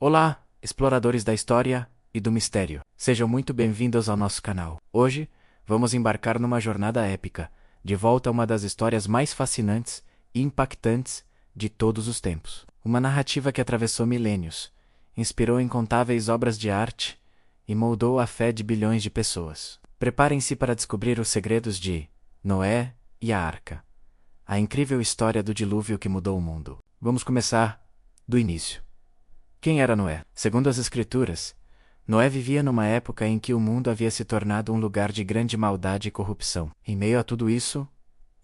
Olá, exploradores da história e do mistério. Sejam muito bem-vindos ao nosso canal. Hoje, vamos embarcar numa jornada épica, de volta a uma das histórias mais fascinantes e impactantes de todos os tempos. Uma narrativa que atravessou milênios, inspirou incontáveis obras de arte e moldou a fé de bilhões de pessoas. Preparem-se para descobrir os segredos de Noé e a Arca. A incrível história do dilúvio que mudou o mundo. Vamos começar do início. Quem era Noé? Segundo as Escrituras, Noé vivia numa época em que o mundo havia se tornado um lugar de grande maldade e corrupção. Em meio a tudo isso,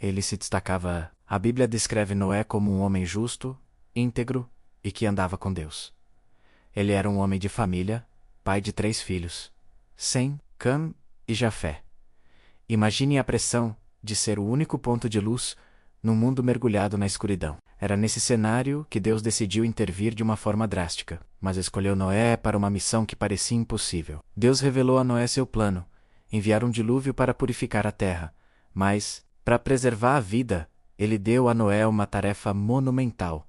ele se destacava. A Bíblia descreve Noé como um homem justo, íntegro e que andava com Deus. Ele era um homem de família, pai de 3 filhos, Sem, Cam e Jafé. Imagine a pressão de ser o único ponto de luz num mundo mergulhado na escuridão. Era nesse cenário que Deus decidiu intervir de uma forma drástica, mas escolheu Noé para uma missão que parecia impossível. Deus revelou a Noé seu plano, enviar um dilúvio para purificar a terra, mas, para preservar a vida, ele deu a Noé uma tarefa monumental: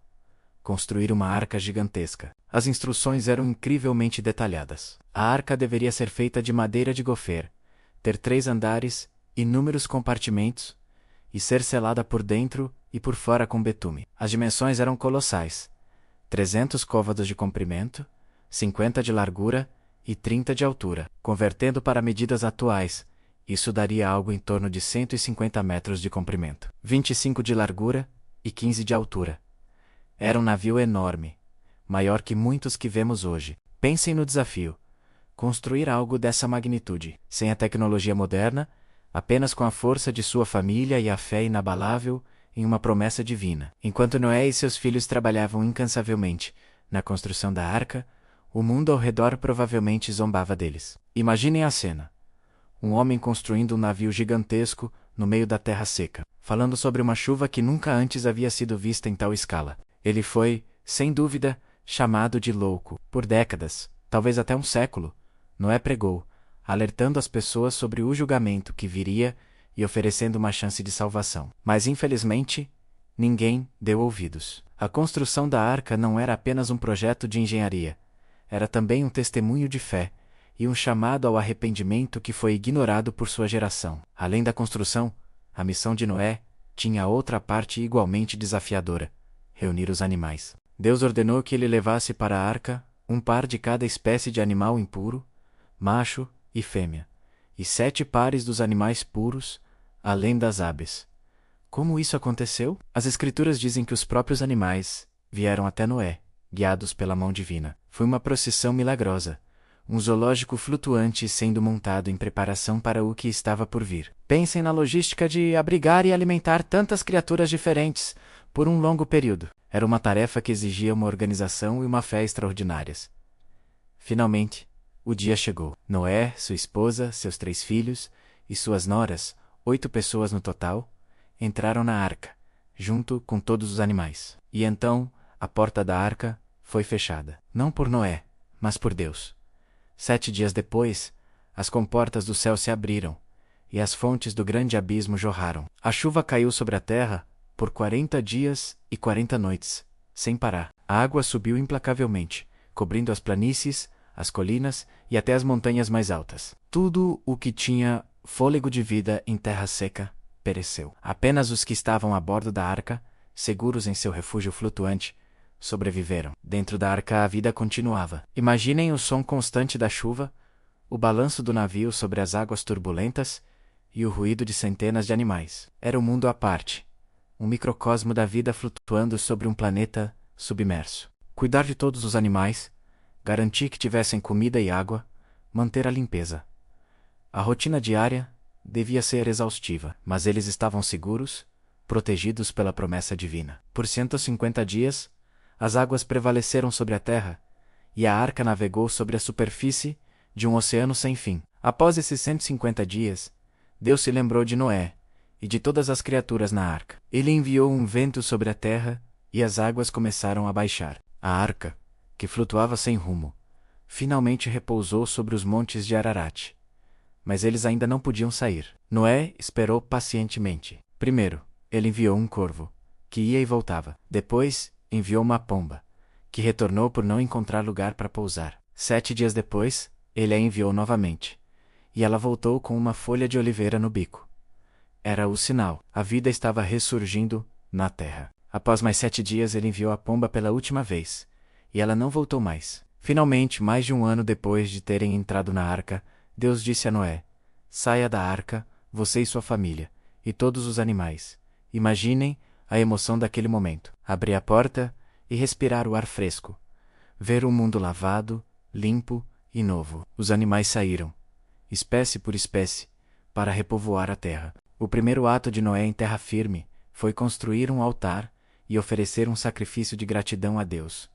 construir uma arca gigantesca. As instruções eram incrivelmente detalhadas. A arca deveria ser feita de madeira de gofer, ter 3 andares, inúmeros compartimentos, e ser selada por dentro e por fora com betume. As dimensões eram colossais: 300 côvados de comprimento, 50 de largura e 30 de altura. Convertendo para medidas atuais, isso daria algo em torno de 150 metros de comprimento, 25 de largura e 15 de altura. Era um navio enorme, maior que muitos que vemos hoje. Pensem no desafio: construir algo dessa magnitude, sem a tecnologia moderna, apenas com a força de sua família e a fé inabalável em uma promessa divina. Enquanto Noé e seus filhos trabalhavam incansavelmente na construção da arca, o mundo ao redor provavelmente zombava deles. Imaginem a cena: um homem construindo um navio gigantesco no meio da terra seca, falando sobre uma chuva que nunca antes havia sido vista em tal escala. Ele foi, sem dúvida, chamado de louco. Por décadas, talvez até um século, Noé pregou, alertando as pessoas sobre o julgamento que viria e oferecendo uma chance de salvação. Mas, infelizmente, ninguém deu ouvidos. A construção da arca não era apenas um projeto de engenharia, era também um testemunho de fé e um chamado ao arrependimento que foi ignorado por sua geração. Além da construção, a missão de Noé tinha outra parte igualmente desafiadora: reunir os animais. Deus ordenou que ele levasse para a arca um par de cada espécie de animal impuro, macho e fêmea, e 7 pares dos animais puros, além das aves. Como isso aconteceu? As Escrituras dizem que os próprios animais vieram até Noé, guiados pela mão divina. Foi uma procissão milagrosa, um zoológico flutuante sendo montado em preparação para o que estava por vir. Pensem na logística de abrigar e alimentar tantas criaturas diferentes por um longo período. Era uma tarefa que exigia uma organização e uma fé extraordinárias. Finalmente, o dia chegou. Noé, sua esposa, seus 3 filhos e suas noras, 8 pessoas no total, entraram na arca, junto com todos os animais. E então, a porta da arca foi fechada. Não por Noé, mas por Deus. 7 dias depois, as comportas do céu se abriram, e as fontes do grande abismo jorraram. A chuva caiu sobre a terra por 40 dias e 40 noites, sem parar. A água subiu implacavelmente, cobrindo as planícies, as colinas e até as montanhas mais altas. Tudo o que tinha fôlego de vida em terra seca pereceu. Apenas os que estavam a bordo da arca, seguros em seu refúgio flutuante, sobreviveram. Dentro da arca a vida continuava. Imaginem o som constante da chuva, o balanço do navio sobre as águas turbulentas e o ruído de centenas de animais. Era um mundo à parte, um microcosmo da vida flutuando sobre um planeta submerso. Cuidar de todos os animais, garantir que tivessem comida e água, manter a limpeza. A rotina diária devia ser exaustiva, mas eles estavam seguros, protegidos pela promessa divina. Por 150 dias, as águas prevaleceram sobre a terra, e a arca navegou sobre a superfície de um oceano sem fim. Após esses 150 dias, Deus se lembrou de Noé e de todas as criaturas na arca. Ele enviou um vento sobre a terra e as águas começaram a baixar. A arca, que flutuava sem rumo, finalmente repousou sobre os montes de Ararat. Mas eles ainda não podiam sair. Noé esperou pacientemente. Primeiro, ele enviou um corvo, que ia e voltava. Depois, enviou uma pomba, que retornou por não encontrar lugar para pousar. 7 dias depois, ele a enviou novamente, e ela voltou com uma folha de oliveira no bico. Era o sinal. A vida estava ressurgindo na terra. Após mais 7 dias, ele enviou a pomba pela última vez, e ela não voltou mais. Finalmente, mais de um ano depois de terem entrado na arca, Deus disse a Noé: saia da arca, você e sua família, e todos os animais. Imaginem a emoção daquele momento. Abrir a porta e respirar o ar fresco. Ver um mundo lavado, limpo e novo. Os animais saíram, espécie por espécie, para repovoar a terra. O primeiro ato de Noé em terra firme foi construir um altar e oferecer um sacrifício de gratidão a Deus.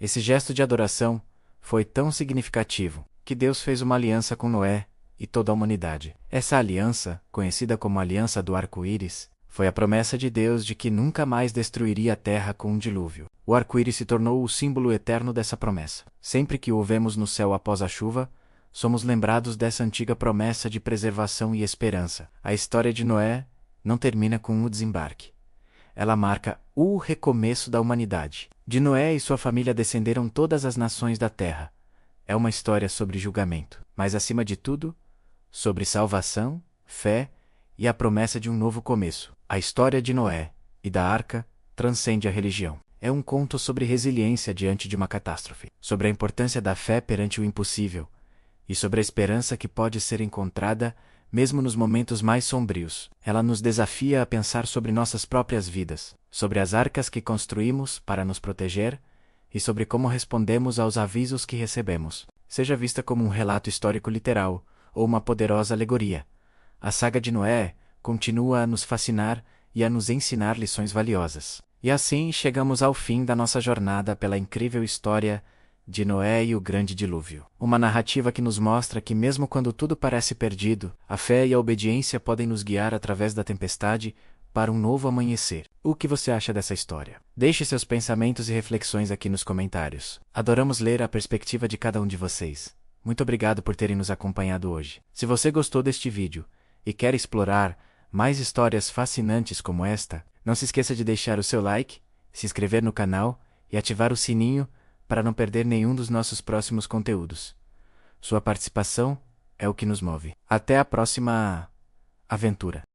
Esse gesto de adoração foi tão significativo que Deus fez uma aliança com Noé e toda a humanidade. Essa aliança, conhecida como Aliança do Arco-Íris, foi a promessa de Deus de que nunca mais destruiria a terra com um dilúvio. O arco-íris se tornou o símbolo eterno dessa promessa. Sempre que o vemos no céu após a chuva, somos lembrados dessa antiga promessa de preservação e esperança. A história de Noé não termina com o desembarque. Ela marca o recomeço da humanidade. De Noé e sua família descenderam todas as nações da terra. É uma história sobre julgamento, mas acima de tudo, sobre salvação, fé e a promessa de um novo começo. A história de Noé e da arca transcende a religião. É um conto sobre resiliência diante de uma catástrofe, sobre a importância da fé perante o impossível e sobre a esperança que pode ser encontrada mesmo nos momentos mais sombrios. Ela nos desafia a pensar sobre nossas próprias vidas, sobre as arcas que construímos para nos proteger e sobre como respondemos aos avisos que recebemos. Seja vista como um relato histórico literal ou uma poderosa alegoria, a saga de Noé continua a nos fascinar e a nos ensinar lições valiosas. E assim chegamos ao fim da nossa jornada pela incrível história de Noé e o Grande Dilúvio. Uma narrativa que nos mostra que mesmo quando tudo parece perdido, a fé e a obediência podem nos guiar através da tempestade para um novo amanhecer. O que você acha dessa história? Deixe seus pensamentos e reflexões aqui nos comentários. Adoramos ler a perspectiva de cada um de vocês. Muito obrigado por terem nos acompanhado hoje. Se você gostou deste vídeo e quer explorar mais histórias fascinantes como esta, não se esqueça de deixar o seu like, se inscrever no canal e ativar o sininho para não perder nenhum dos nossos próximos conteúdos. Sua participação é o que nos move. Até a próxima aventura!